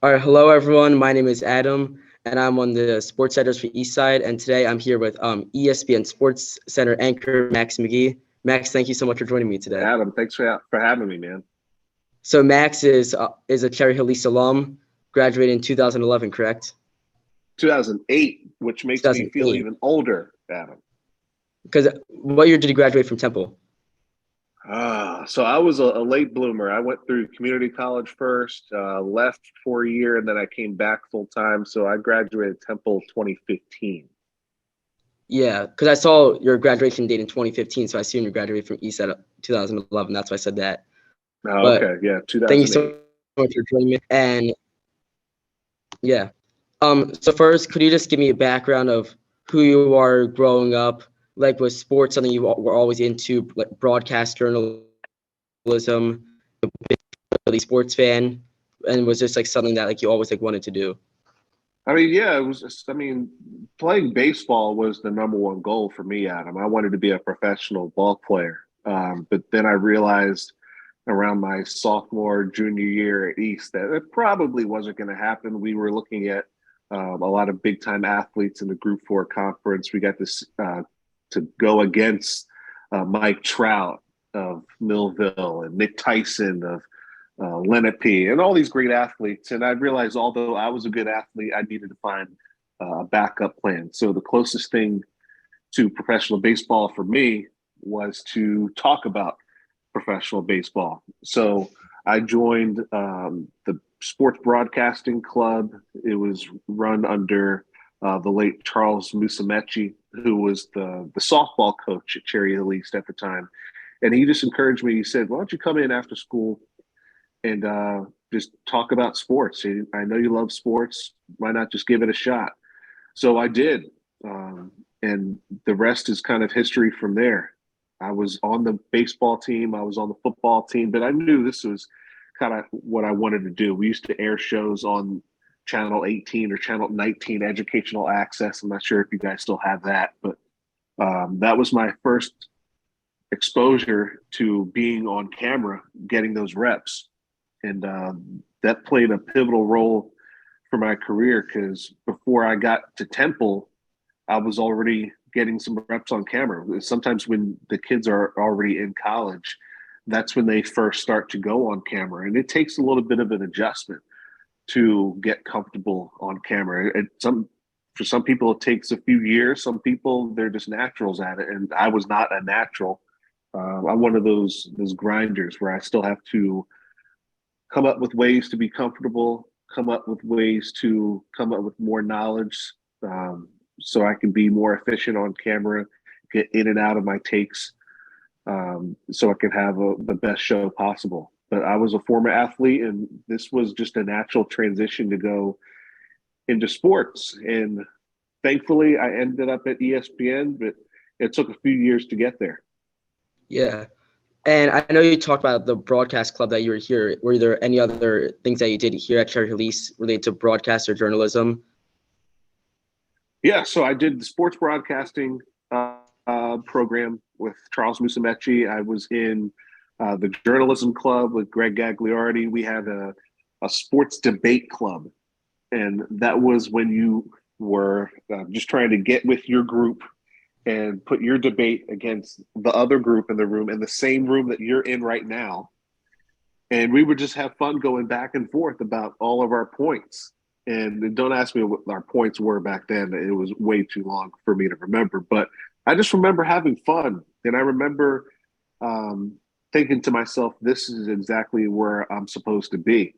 All right, hello everyone. My name is Adam, and I'm one of the sports editors for Eastside. And today I'm here with ESPN Sports Center anchor Max McGee. Max, thank you so much for joining me today. Adam, thanks for having me, man. So Max is a Cherry Hill East alum, graduated in 2011, correct? 2008, which makes me feel 2008. even older, Adam. Because what year did you graduate from Temple? So I was a late bloomer. I went through community college first, left for a year, and then I came back full time. So I graduated Temple 2015. Yeah, because I saw your graduation date in 2015, so I assume you graduated from Eastside 2011. That's why I said that. But Okay, yeah, thank you 2008. so much for joining me. And yeah. So first, could you just give me a background of who you are growing up? Like, was sports something you were always into, like broadcast journalism, really sports fan, and was this like something that like you always like wanted to do? I mean, yeah, it was. I mean, playing baseball was the number one goal for me, Adam. I wanted to be a professional ball player, but then I realized around my sophomore, junior year at East that it probably wasn't going to happen. We were looking at a lot of big time athletes in the Group Four conference. We got this to go against Mike Trout of Millville and Nick Tyson of Lenape and all these great athletes. And I realized although I was a good athlete, I needed to find a backup plan. So the closest thing to professional baseball for me was to talk about professional baseball. So I joined the Sports Broadcasting Club. It was run under the late Charles Musumeci, who was the softball coach at Cherry Hill East at the time. And he just encouraged me. He said, "Why don't you come in after school and just talk about sports? I know you love sports. Why not just give it a shot?" So I did. And the rest is kind of history from there. I was on the baseball team, I was on the football team, but I knew this was kind of what I wanted to do. We used to air shows on Channel 18 or Channel 19, Educational Access. I'm not sure if you guys still have that, but that was my first exposure to being on camera, getting those reps. And that played a pivotal role for my career because before I got to Temple, I was already getting some reps on camera. Sometimes when the kids are already in college, that's when they first start to go on camera. And it takes a little bit of an adjustment to get comfortable on camera. For some people, it takes a few years. Some people, they're just naturals at it. And I was not a natural. I'm one of those grinders where I still have to come up with ways to be comfortable, come up with ways to come up with more knowledge, so I can be more efficient on camera, get in and out of my takes, so I can have the best show possible. But I was a former athlete, and this was just a natural transition to go into sports. And thankfully, I ended up at ESPN, but it took a few years to get there. Yeah. And I know you talked about the broadcast club that you were here. Were there any other things that you did here at Cherry Hill East related to broadcast or journalism? Yeah, so I did the sports broadcasting program with Charles Musumeci. I was in the journalism club with Greg Gagliardi. We had a sports debate club, and that was when you were just trying to get with your group and put your debate against the other group in the room, in the same room that you're in right now. And we would just have fun going back and forth about all of our points. And don't ask me what our points were back then. It was way too long for me to remember. But I just remember having fun. And I remember thinking to myself, this is exactly where I'm supposed to be.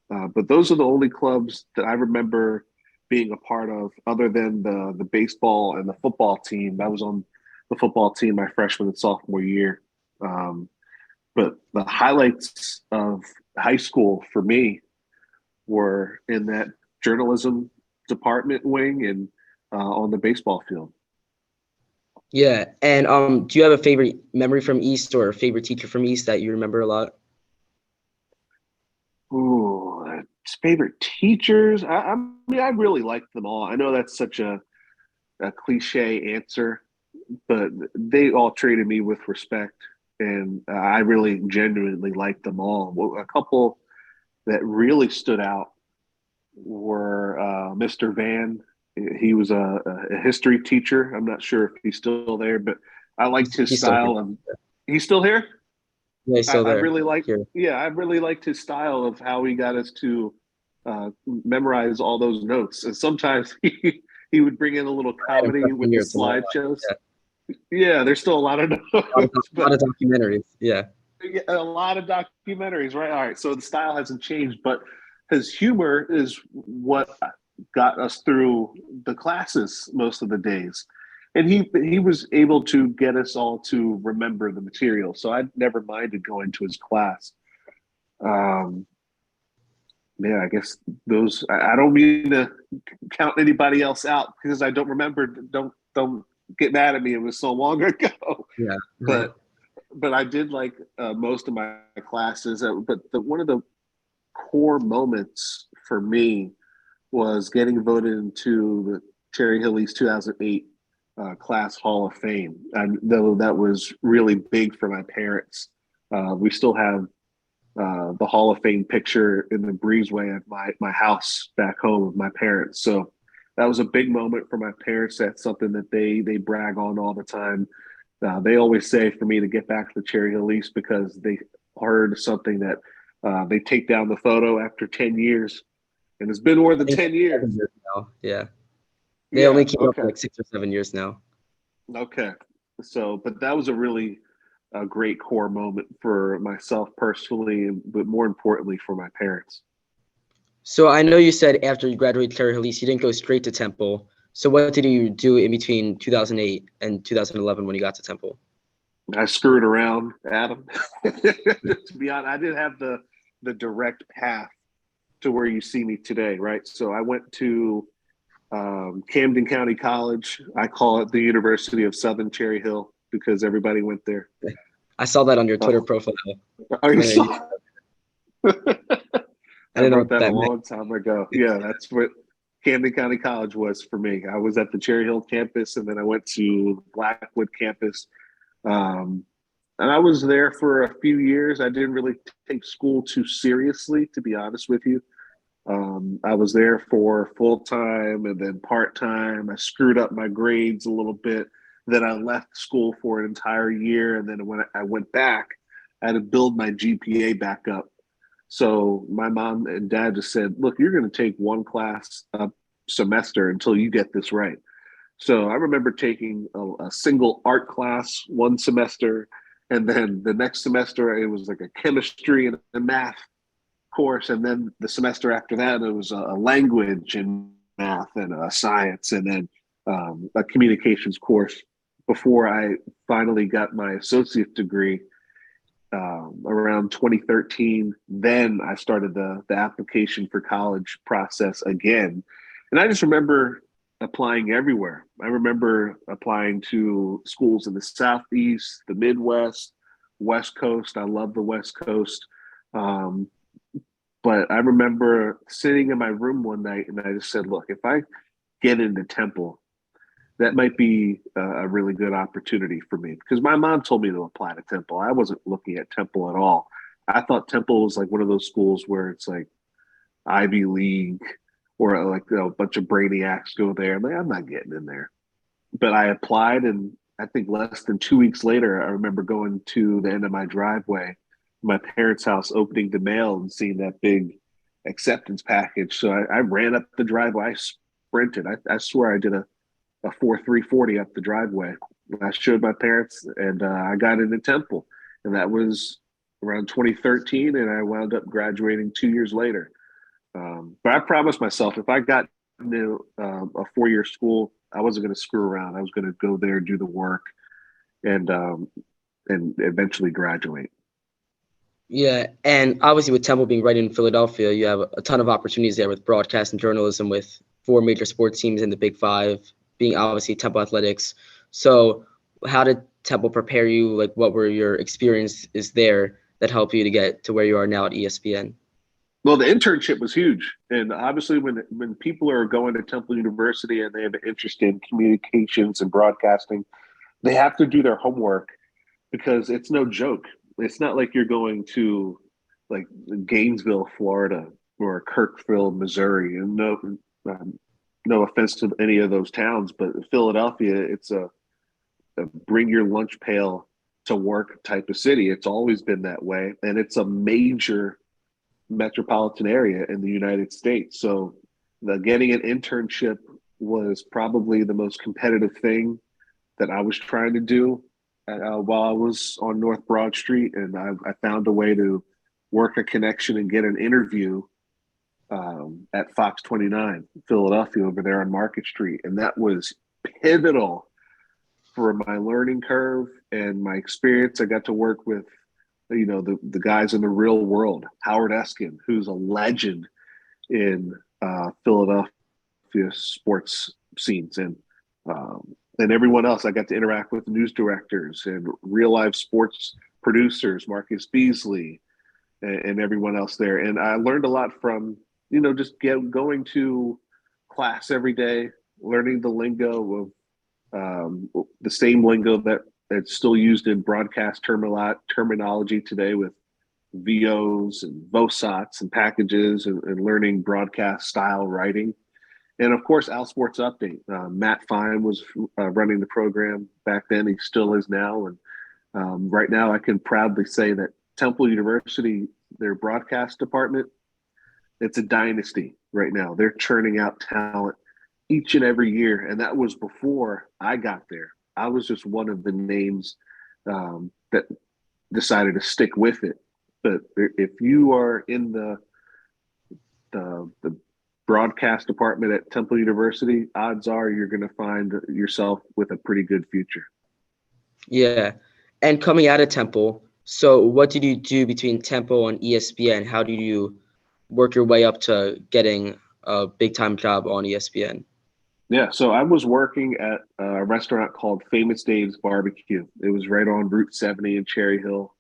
But those are the only clubs that I remember being a part of, other than the baseball and the football team. I was on the football team my freshman and sophomore year. But the highlights of high school for me were in that journalism department wing and on the baseball field. Yeah. And do you have a favorite memory from East or a favorite teacher from East that you remember a lot? Ooh, favorite teachers. I mean, I really liked them all. I know that's such a cliche answer, but they all treated me with respect, and I really genuinely liked them all. Well, a couple that really stood out were Mr. Van. He was a history teacher. I'm not sure if he's still there, but I liked his He's still here. style. And he's still here. Yeah, he's still I there. really liked. Here. Yeah, I really liked his style of how he got us to memorize all those notes. And sometimes he would bring in a little comedy with the slideshows. Yeah, there's still a lot of notes, a lot of documentaries. Yeah. A lot of documentaries, right? All right, so the style hasn't changed, but his humor is what got us through the classes most of the days. And he was able to get us all to remember the material. So I never minded going to his class. Yeah, I guess those. I don't mean to count anybody else out because I don't remember. Don't get mad at me. It was so long ago. Yeah. But I did like most of my classes. But one of the core moments for me was getting voted into the Cherry Hill East 2008 class Hall of Fame. And though that was really big for my parents, we still have the Hall of Fame picture in the breezeway of my house back home with my parents. So that was a big moment for my parents. That's something that they brag on all the time. They always say for me to get back to the Cherry Hill East because they heard something that they take down the photo after 10 years. And it's been more than 10 years. Now. Yeah. They only keep up for like 6 or 7 years now. Okay. So, but that was a really great core moment for myself personally, but more importantly for my parents. So I know you said after you graduated Cherry Hill East, you didn't go straight to Temple. So what did you do in between 2008 and 2011 when you got to Temple? I screwed around, Adam. To be honest, I didn't have the direct path to where you see me today, right? So I went to Camden County College. I call it the University of Southern Cherry Hill because everybody went there. I saw that on your Twitter profile. Oh, you saw? I wrote that a long time ago. Yeah, that's what Camden County College was for me. I was at the Cherry Hill campus, and then I went to Blackwood campus. And I was there for a few years. I didn't really take school too seriously, to be honest with you. I was there for full time and then part time. I screwed up my grades a little bit. Then I left school for an entire year. And then when I went back, I had to build my GPA back up. So my mom and dad just said, look, you're going to take one class a semester until you get this right. So I remember taking a single art class one semester. And then the next semester, it was like a chemistry and a math course. And then the semester after that, it was a language and math and a science and then a communications course before I finally got my associate degree around 2013. Then I started the application for college process again. And I just remember applying everywhere. I remember applying to schools in the Southeast, the Midwest, West Coast. I love the West Coast. But I remember sitting in my room one night and I just said, look, if I get into Temple, that might be a really good opportunity for me because my mom told me to apply to Temple. I wasn't looking at Temple at all. I thought Temple was like one of those schools where it's like Ivy League or like a bunch of brainiacs go there. I'm not getting in there. But I applied, and I think less than 2 weeks later, I remember going to the end of my driveway, my parents' house, opening the mail and seeing that big acceptance package. So I ran up the driveway. I sprinted. I swear I did a 4.340 up the driveway. I showed my parents, and I got into Temple, and that was around 2013, and I wound up graduating 2 years later. But I promised myself if I got into a 4-year school, I wasn't going to screw around. I was going to go there, do the work, and eventually graduate. Yeah, and obviously with Temple being right in Philadelphia, you have a ton of opportunities there with broadcast and journalism with 4 major sports teams in the Big Five, being obviously Temple Athletics. So how did Temple prepare you? Like, what were your experiences there that helped you to get to where you are now at ESPN? Well, the internship was huge. And obviously when people are going to Temple University and they have an interest in communications and broadcasting, they have to do their homework because it's no joke. It's not like you're going to like Gainesville, Florida, or Kirkville, Missouri. And no offense to any of those towns, but Philadelphia, it's a bring your lunch pail to work type of city. It's always been that way. And it's a major metropolitan area in the United States. So getting an internship was probably the most competitive thing that I was trying to do while I was on North Broad Street. And I found a way to work a connection and get an interview at Fox 29 Philadelphia over there on Market Street. And that was pivotal for my learning curve and my experience. I got to work with, the guys in the real world, Howard Eskin, who's a legend in Philadelphia sports scenes, and everyone else. I got to interact with news directors and real life sports producers, Marcus Beasley, and everyone else there. And I learned a lot from, just going to class every day, learning the lingo of the same lingo that's still used in broadcast terminology today with VOs and VOSOTs and packages, and learning broadcast style writing. And of course, Al Sports Update. Matt Fine was running the program back then. He still is now. And right now I can proudly say that Temple University, their broadcast department, it's a dynasty right now. They're churning out talent each and every year. And that was before I got there. I was just one of the names that decided to stick with it. But if you are in the broadcast department at Temple University, odds are you're going to find yourself with a pretty good future. Yeah. And coming out of Temple, so what did you do between Temple and ESPN? How did you work your way up to getting a big-time job on ESPN? Yeah, so I was working at a restaurant called Famous Dave's Barbecue. It was right on Route 70 in Cherry Hill.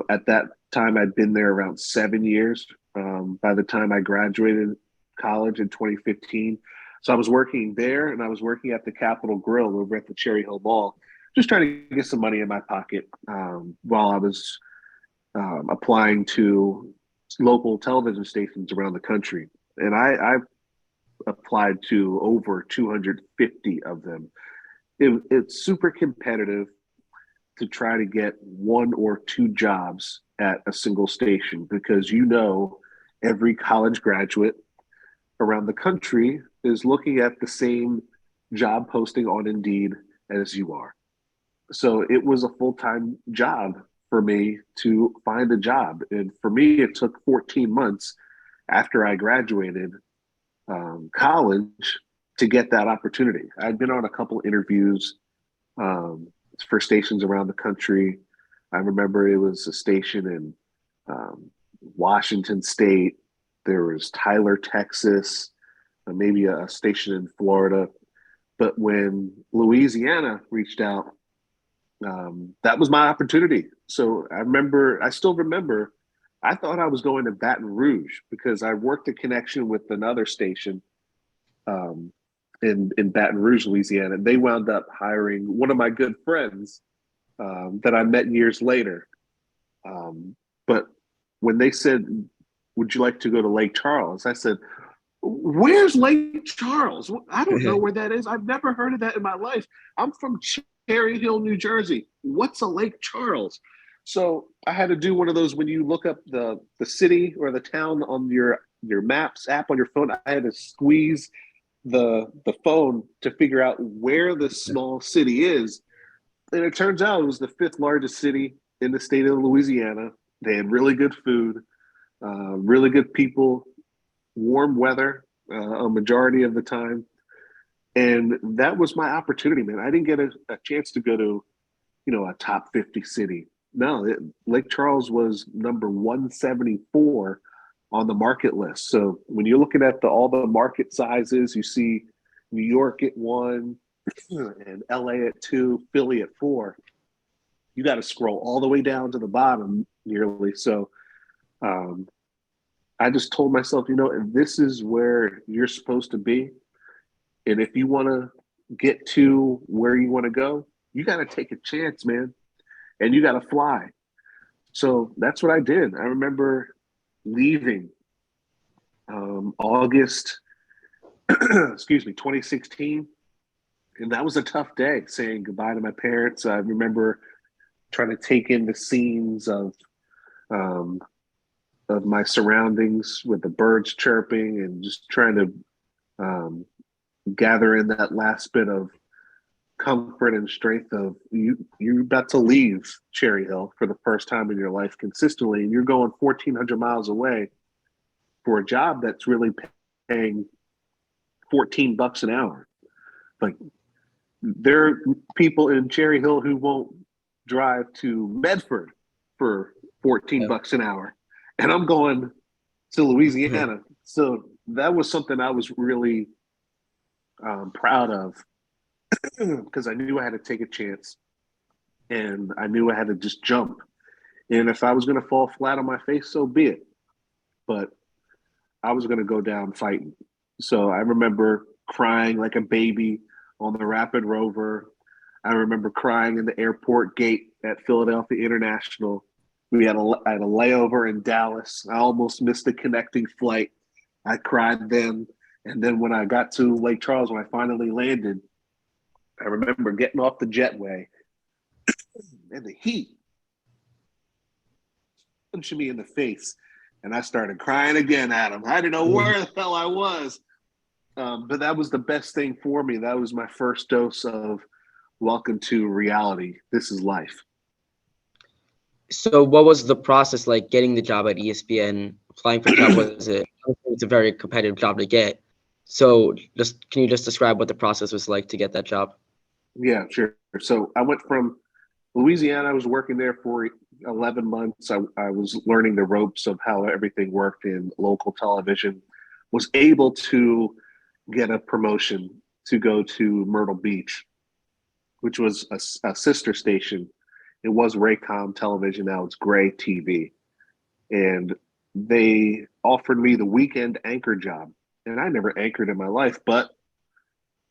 At that time, I'd been there around 7 years. By the time I graduated college in 2015. So I was working there, and I was working at the Capitol Grill over at the Cherry Hill Mall, just trying to get some money in my pocket while I was applying to local television stations around the country. And I applied to over 250 of them. It's super competitive to try to get one or two jobs at a single station, because every college graduate around the country is looking at the same job posting on Indeed as you are. So it was a full-time job for me to find a job. And for me, it took 14 months after I graduated college to get that opportunity. I'd been on a couple interviews for stations around the country. I remember it was a station in Washington State. There was Tyler, Texas, maybe a station in Florida. But when Louisiana reached out, that was my opportunity. So I still remember, I thought I was going to Baton Rouge because I worked a connection with another station in Baton Rouge, Louisiana. They wound up hiring one of my good friends that I met years later. But when they said, "Would you like to go to Lake Charles?" I said, "Where's Lake Charles? I don't know where that is. I've never heard of that in my life. I'm from Cherry Hill, New Jersey. What's a Lake Charles?" So I had to do one of those when you look up the city or the town on your maps app on your phone. I had to squeeze the phone to figure out where the small city is. And it turns out it was the fifth largest city in the state of Louisiana. They had really good food, really good people, warm weather a majority of the time. And that was my opportunity, man. I didn't get a chance to go to, a top 50 city. No, Lake Charles was number 174 on the market list. So when you're looking at all the market sizes, you see New York at 1 and LA at 2, Philly at 4. You got to scroll all the way down to the bottom nearly. So I just told myself, this is where you're supposed to be. And if you want to get to where you want to go, you got to take a chance, man. And you got to fly. So that's what I did. I remember leaving August, 2016. And that was a tough day saying goodbye to my parents. I remember trying to take in the scenes um, of my surroundings with the birds chirping and just trying to um, gather in that last bit of comfort and strength of you're about to leave Cherry Hill for the first time in your life consistently, and you're going 1,400 miles away for a job that's really paying $14 an hour. Like, there are people in Cherry Hill who won't drive to Medford for 14 Yeah. bucks an hour, and I'm going to Louisiana. So that was something I was really proud of because I knew I had to take a chance, and I knew I had to just jump. And if I was going to fall flat on my face, so be it. But I was going to go down fighting. So I remember crying like a baby on the Rapid Rover. I remember crying in the airport gate at Philadelphia International. I had a layover in Dallas. I almost missed the connecting flight. I cried then. And then when I got to Lake Charles, when I finally landed, I remember getting off the jetway and the heat punching me in the face. And I started crying again, Adam. I didn't know where the hell I was. But that was the best thing for me. That was my first dose of welcome to reality. This is life. So what was the process like getting the job at ESPN, applying for the job? It's a very competitive job to get. So can you just describe what the process was like to get that job? Yeah, sure. So I went from Louisiana. I was working there for 11 months. I was learning the ropes of how everything worked in local television, was able to get a promotion to go to Myrtle Beach, which was a sister station. It was Raycom Television. Now it's Gray TV. And they offered me the weekend anchor job. And I never anchored in my life, but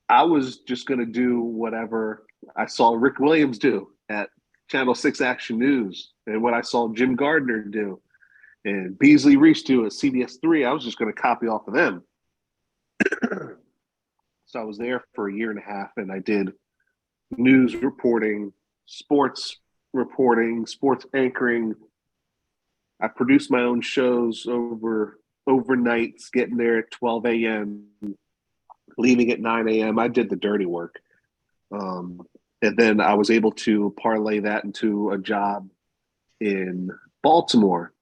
I was just going to do whatever I saw Rick Williams do at Channel 6 Action News and what I saw Jim Gardner do and Beasley Reese do at CBS 3. I was just going to copy off of them. So I was there for a year and a half, and I did news reporting, sports anchoring. I produced my own shows overnights, getting there at 12 a.m., leaving at 9 a.m. I did the dirty work. And then I was able to parlay that into a job in Baltimore.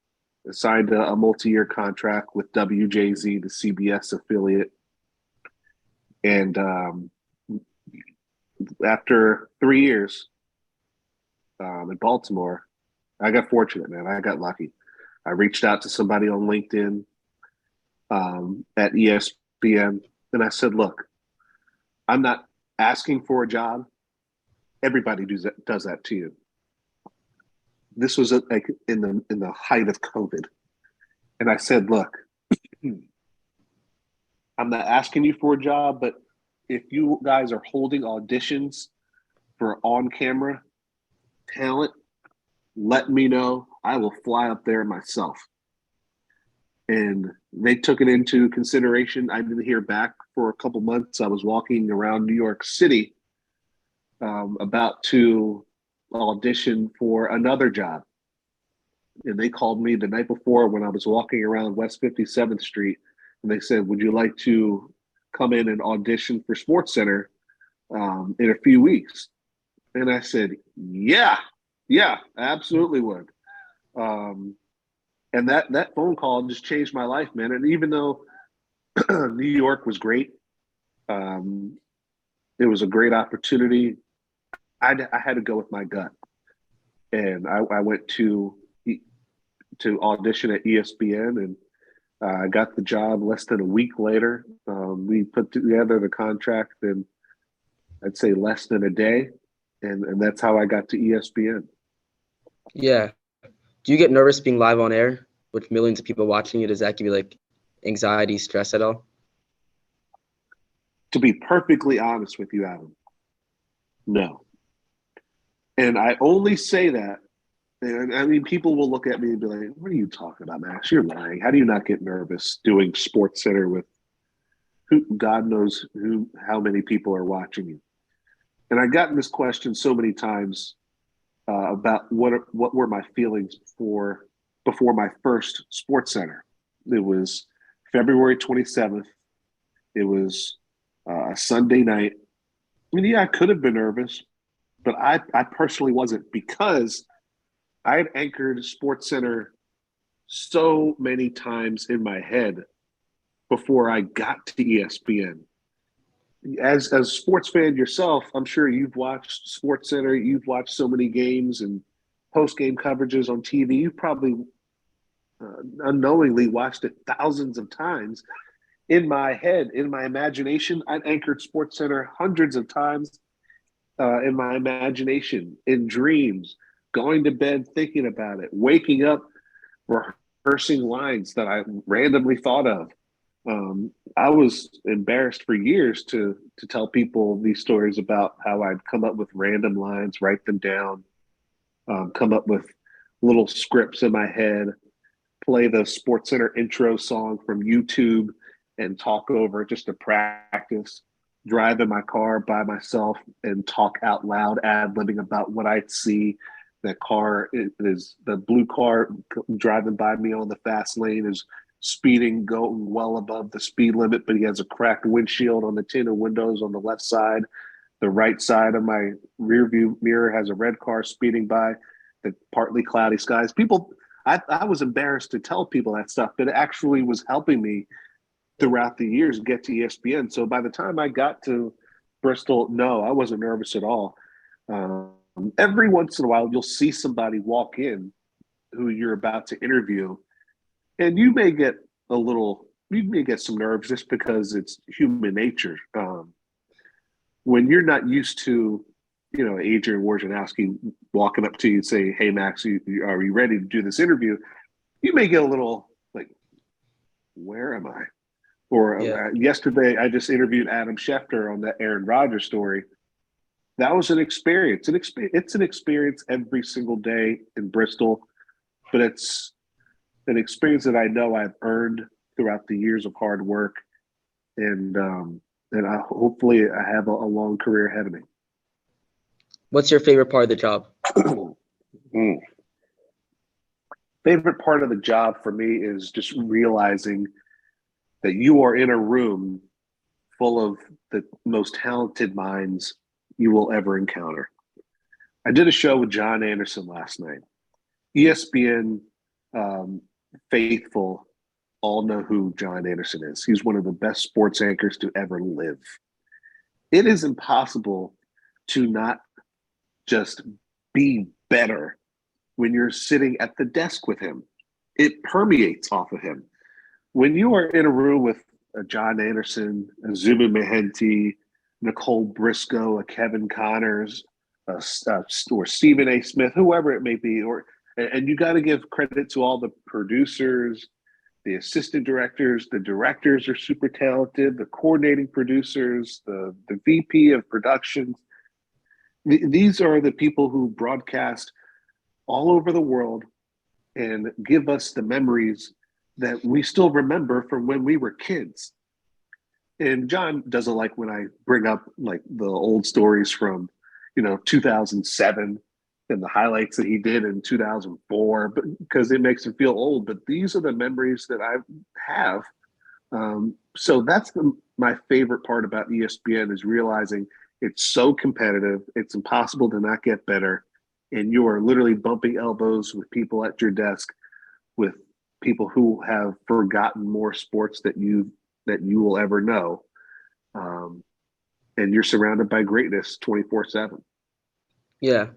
I signed a multi-year contract with WJZ, the CBS affiliate. And after 3 years in Baltimore, I got fortunate, man. I got lucky. I reached out to somebody on LinkedIn at ESPN, and I said, look, I'm not asking for a job. Everybody does that to you. This was like in the height of COVID. And I said, look, I'm not asking you for a job, but if you guys are holding auditions for on-camera talent, let me know. I will fly up there myself. And they took it into consideration. I didn't hear back for a couple months. I was walking around New York City about to audition for another job. And they called me the night before when I was walking around West 57th Street. And they said, would you like to come in and audition for SportsCenter in a few weeks? And I said, yeah, I absolutely would. And that phone call just changed my life, man. And even though New York was great, it was a great opportunity. I had to go with my gut, and I went to audition at ESPN, and I got the job less than a week later. We put together the contract in, I'd say, less than a day, and that's how I got to ESPN. Yeah. Do you get nervous being live on air with millions of people watching you? Does that give you like anxiety, stress at all? To be perfectly honest with you, Adam, no. And I only say that, And I mean, people will look at me and be like, "What are you talking about, Max? You're lying. How do you not get nervous doing SportsCenter with God knows how many people are watching you?" And I gotten this question so many times about what were my feelings before my first SportsCenter. It was February 27th. It was a Sunday night. I mean, yeah, I could have been nervous, but I personally wasn't, because I had anchored SportsCenter so many times in my head before I got to ESPN. As a sports fan yourself, I'm sure you've watched SportsCenter, you've watched so many games and post game coverages on TV. You've probably unknowingly watched it thousands of times. In my head, in my imagination, I've anchored SportsCenter hundreds of times in my imagination, in dreams, going to bed thinking about it, waking up rehearsing lines that I randomly thought of. I was embarrassed for years to tell people these stories about how I'd come up with random lines, write them down, come up with little scripts in my head, play the SportsCenter intro song from YouTube and talk over it just to practice, drive in my car by myself and talk out loud, ad-libbing about what I'd see. That car is the blue car driving by me on the fast lane is speeding, going well above the speed limit, but he has a cracked windshield on the tinted windows on the left side. The right side of my rear view mirror has a red car speeding by, the partly cloudy skies. I was embarrassed to tell people that stuff, but it actually was helping me throughout the years get to ESPN. So by the time I got to Bristol, no, I wasn't nervous at all. Every once in a while, you'll see somebody walk in who you're about to interview, and you may get some nerves just because it's human nature. When you're not used to, Adrian Wojnarowski walking up to you and saying, "Hey, Max, are you ready to do this interview?" You may get a little like, "Where am I?" Or yesterday, I just interviewed Adam Schefter on that Aaron Rodgers story. That was an experience. It's an experience every single day in Bristol, but it's an experience that I know I've earned throughout the years of hard work, and hopefully I have a long career ahead of me. What's your favorite part of the job? Favorite part of the job for me is just realizing that you are in a room full of the most talented minds you will ever encounter. I did a show with John Anderson last night. ESPN faithful all know who John Anderson is. He's one of the best sports anchors to ever live. It is impossible to not just be better when you're sitting at the desk with him. It permeates off of him. When you are in a room with a John Anderson, a Zubin Mehenti, Nicole Briscoe, a Kevin Connors, or Stephen A. Smith, whoever it may be, and you got to give credit to all the producers, the assistant directors. The directors are super talented, the coordinating producers, the VP of productions. These are the people who broadcast all over the world and give us the memories that we still remember from when we were kids. And John doesn't like when I bring up like the old stories from, 2007 and the highlights that he did in 2004, because it makes him feel old. But these are the memories that I have. So that's my favorite part about ESPN is realizing it's so competitive. It's impossible to not get better. And you are literally bumping elbows with people at your desk, with people who have forgotten more sports that you will ever know. And you're surrounded by greatness 24/7. Yeah.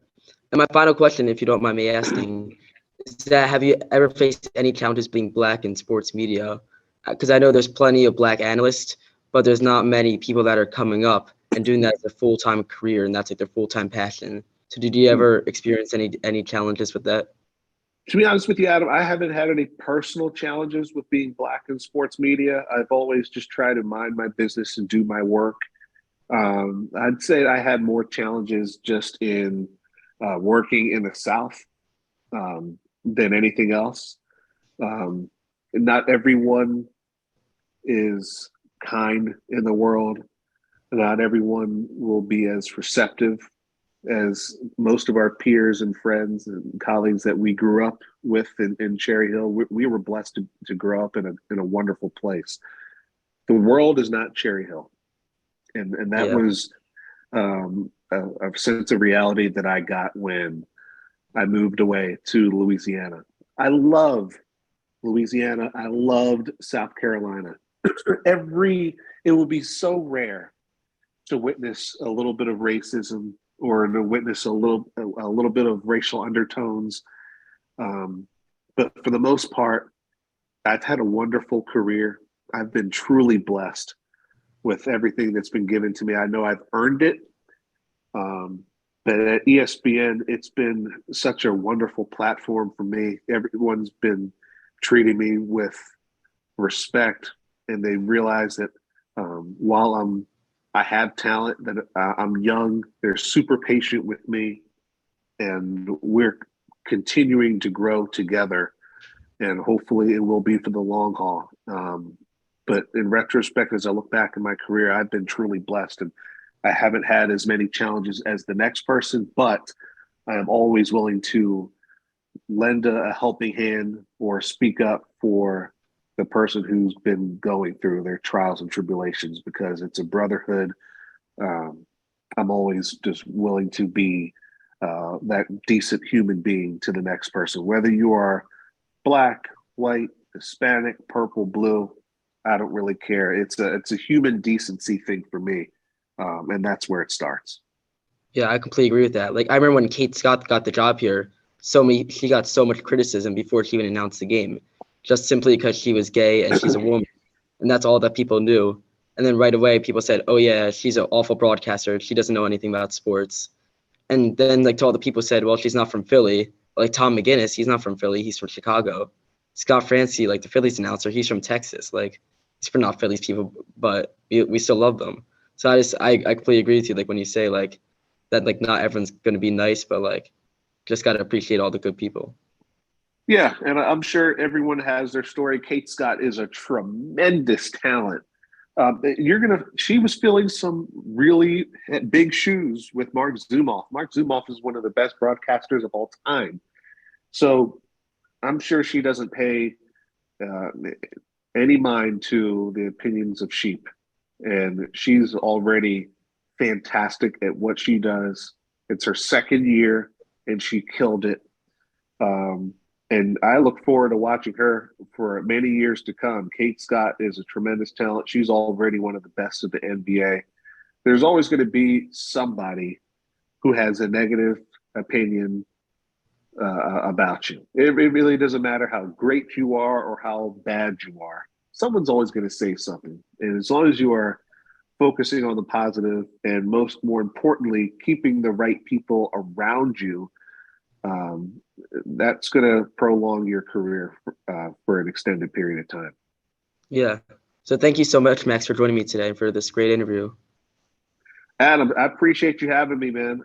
And my final question, if you don't mind me asking, is that have you ever faced any challenges being Black in sports media? Because I know there's plenty of Black analysts, but there's not many people that are coming up and doing that as a full-time career, and that's like their full-time passion. So did you ever experience any challenges with that? To be honest with you, Adam, I haven't had any personal challenges with being Black in sports media. I've always just tried to mind my business and do my work. I'd say I had more challenges just in working in the South. than anything else. Not everyone is kind in the world. Not everyone will be as receptive as most of our peers and friends and colleagues that we grew up with in Cherry Hill. We were blessed to grow up in a wonderful place. The world is not Cherry Hill. And that Yeah. was a sense of reality that I got when I moved away to Louisiana. I love Louisiana. I loved South Carolina. It would be so rare to witness a little bit of racism or to witness a little bit of racial undertones. But for the most part, I've had a wonderful career. I've been truly blessed with everything that's been given to me. I know I've earned it. But at ESPN, it's been such a wonderful platform for me. Everyone's been treating me with respect, and they realize that while I have talent, that I'm young, they're super patient with me, and we're continuing to grow together. And hopefully, it will be for the long haul. But in retrospect, as I look back in my career, I've been truly blessed, and I haven't had as many challenges as the next person, but I am always willing to lend a helping hand or speak up for the person who's been going through their trials and tribulations, because it's a brotherhood. I'm always just willing to be that decent human being to the next person, whether you are black, white, Hispanic, purple, blue. I don't really care. It's a human decency thing for me, and that's where it starts. Yeah, I completely agree with that. Like, I remember when Kate Scott got the job here, she got so much criticism before she even announced the game, just simply because she was gay and she's a woman, and that's all that people knew. And then right away, people said, "Oh yeah, she's an awful broadcaster. She doesn't know anything about sports." And then like to all the people said, "Well, she's not from Philly." Like Tom McGinnis, he's not from Philly. He's from Chicago. Scott Francie, like the Phillies announcer, he's from Texas. Like, he's for not Phillies people, but we still love them. So I completely agree with you. Like when you say like that, like not everyone's gonna be nice, but like just gotta appreciate all the good people. Yeah, and I'm sure everyone has their story. Kate Scott is a tremendous talent. She was filling some really big shoes with Mark Zumoff. Mark Zumoff is one of the best broadcasters of all time. So I'm sure she doesn't pay uh, any mind to the opinions of sheep. And she's already fantastic at what she does. It's her second year, and she killed it. Um, and I look forward to watching her for many years to come. Kate Scott is a tremendous talent. She's already one of the best of the NBA. There's always going to be somebody who has a negative opinion about you. It really doesn't matter how great you are or how bad you are. Someone's always going to say something. And as long as you are focusing on the positive and more importantly, keeping the right people around you, um, that's going to prolong your career for an extended period of time. Yeah. So thank you so much, Max, for joining me today for this great interview. Adam, I appreciate you having me, man.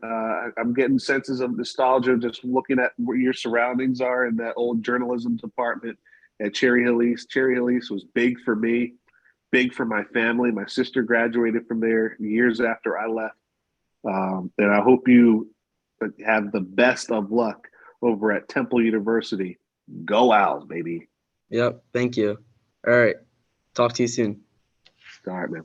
I'm getting senses of nostalgia just looking at where your surroundings are in that old journalism department at Cherry Hill East. Cherry Hill East was big for me, big for my family. My sister graduated from there years after I left. And I hope you have the best of luck over at Temple University. Go Owls, baby. Yep. Thank you. All right. Talk to you soon. All right, man.